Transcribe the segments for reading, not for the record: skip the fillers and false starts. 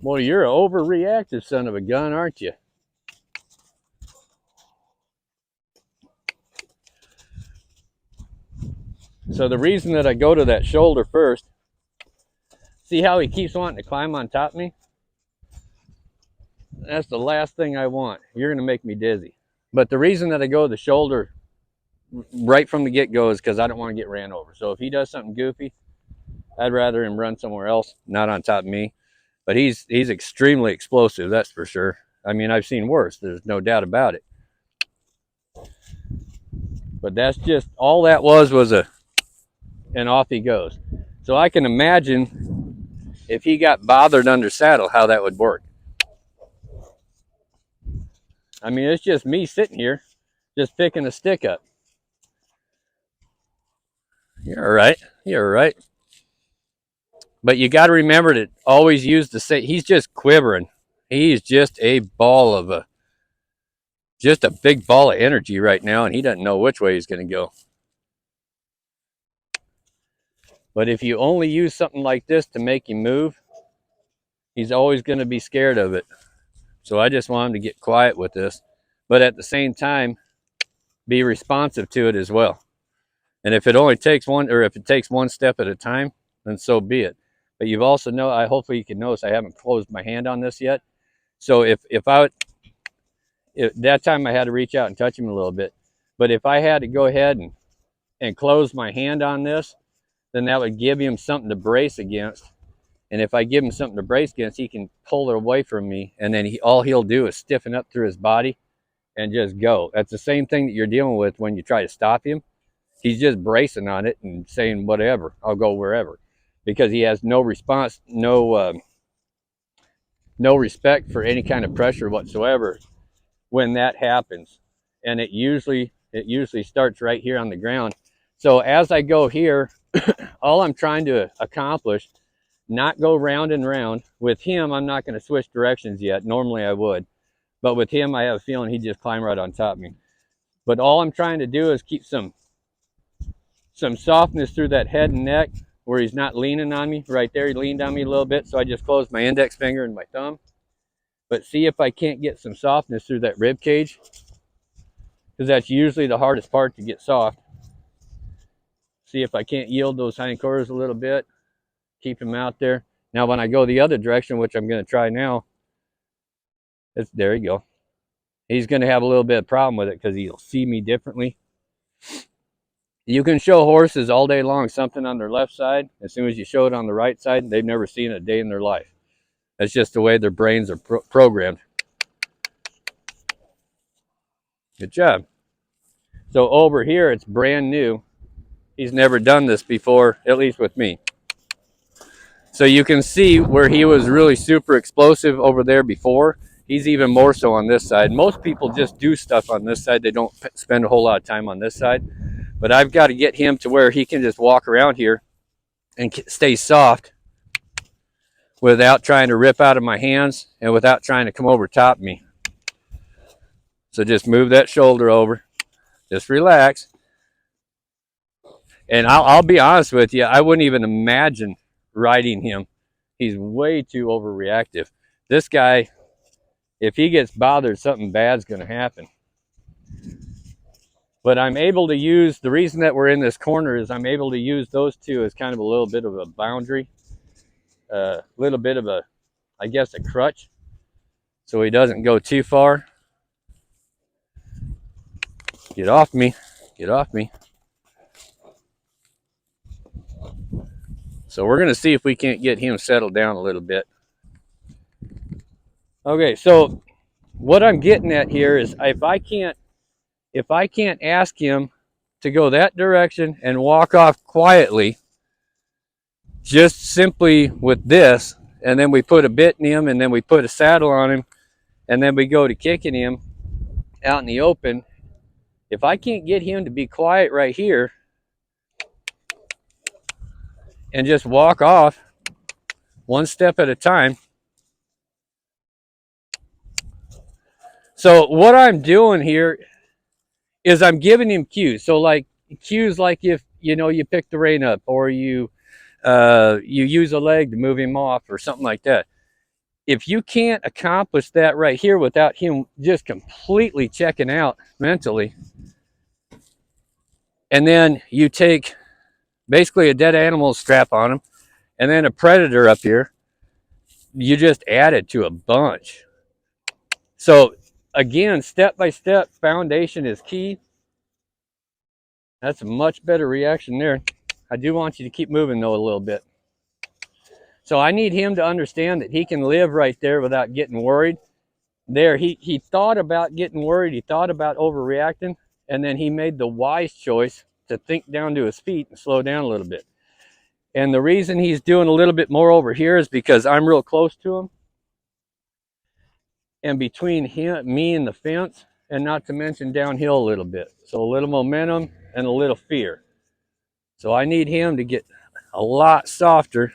Well, you're an overreactive son of a gun, aren't you? So the reason that I go to that shoulder first, see how he keeps wanting to climb on top of me? That's the last thing I want. You're going to make me dizzy. But the reason that I go to the shoulder right from the get-go is because I don't want to get ran over. So if he does something goofy, I'd rather him run somewhere else, not on top of me. But he's extremely explosive, that's for sure. I mean, I've seen worse. There's no doubt about it. But that's just, all that was a, and off he goes. So I can imagine if he got bothered under saddle, how that would work. I mean, it's just me sitting here, just picking a stick up. You're all right. You're all right. But you got to remember to always use the same. He's just quivering. He's just a ball of a, just a big ball of energy right now, and he doesn't know which way he's going to go. But if you only use something like this to make him move, he's always going to be scared of it. So I just want him to get quiet with this, but at the same time, be responsive to it as well. And if it only takes one, or if it takes one step at a time, then so be it. But you've also hopefully you can notice I haven't closed my hand on this yet. So if that time I had to reach out and touch him a little bit, but if I had to go ahead and close my hand on this, then that would give him something to brace against. And if I give him something to brace against, he can pull it away from me, and then all he'll do is stiffen up through his body and just go. That's the same thing that you're dealing with when you try to stop him. He's just bracing on it and saying, whatever, I'll go wherever, because he has no response, no respect for any kind of pressure whatsoever when that happens. And it usually starts right here on the ground. So as I go here, all I'm trying to accomplish, not go round and round. With him, I'm not going to switch directions yet. Normally I would. But with him, I have a feeling he'd just climb right on top of me. But all I'm trying to do is keep some softness through that head and neck where he's not leaning on me. Right there, he leaned on me a little bit, so I just closed my index finger and my thumb. But see if I can't get some softness through that rib cage, because that's usually the hardest part to get soft. See if I can't yield those hindquarters a little bit, keep him out there. Now when I go the other direction, which I'm going to try now, there you go. He's going to have a little bit of problem with it because he'll see me differently. You can show horses all day long something on their left side. As soon as you show it on the right side, they've never seen it a day in their life. That's just the way their brains are programmed. Good job. So over here, it's brand new. He's never done this before, at least with me. So you can see where he was really super explosive over there before. He's even more so on this side. Most people just do stuff on this side. They don't spend a whole lot of time on this side. But I've got to get him to where he can just walk around here and stay soft without trying to rip out of my hands and without trying to come over top of me. So just move that shoulder over. Just relax. And I'll be honest with you, I wouldn't even imagine riding him. He's way too overreactive. This guy, if he gets bothered, something bad's going to happen. But I'm able to use, the reason that we're in this corner is I'm able to use those two as kind of a little bit of a boundary, a little bit of a, I guess, a crutch, so he doesn't go too far. Get off me, get off me. So we're going to see if we can't get him settled down a little bit. Okay, so what I'm getting at here is if I can't ask him to go that direction and walk off quietly, just simply with this, and then we put a bit in him, and then we put a saddle on him, and then we go to kicking him out in the open, if I can't get him to be quiet right here and just walk off one step at a time. So what I'm doing here is I'm giving him cues. So like cues like if, you know, you pick the rein up, or you use a leg to move him off or something like that. if you can't accomplish that right here without him just completely checking out mentally, and then you take basically a dead animal strap on him and then a predator up here, you just added to a bunch. So again, step by step, foundation is key. That's a much better reaction there. I do want you to keep moving though a little bit. So I need him to understand that he can live right there without getting worried. There, he thought about getting worried. He thought about overreacting, and then he made the wise choice to think down to his feet and slow down a little bit. And the reason he's doing a little bit more over here is because I'm real close to him. And between him, me and the fence, and not to mention downhill a little bit. So a little momentum and a little fear. So I need him to get a lot softer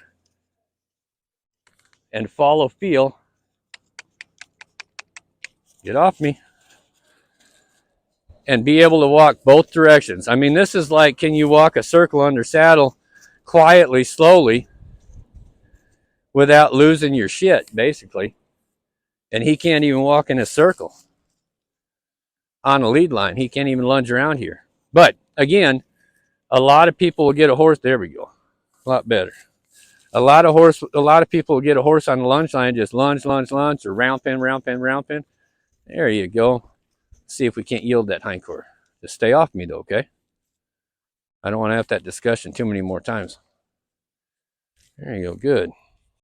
and follow feel. Get off me. And be able to walk both directions. I mean, this is like, can you walk a circle under saddle quietly, slowly, without losing your shit, basically. And he can't even walk in a circle on a lead line. He can't even lunge around here. But again, a lot of people will get a horse. There we go. A lot better. A lot of people will get a horse on the lunge line, just lunge, or round pen. There you go. See if we can't yield that hindquarter. Just stay off me though, okay? I don't want to have that discussion too many more times. There you go, good.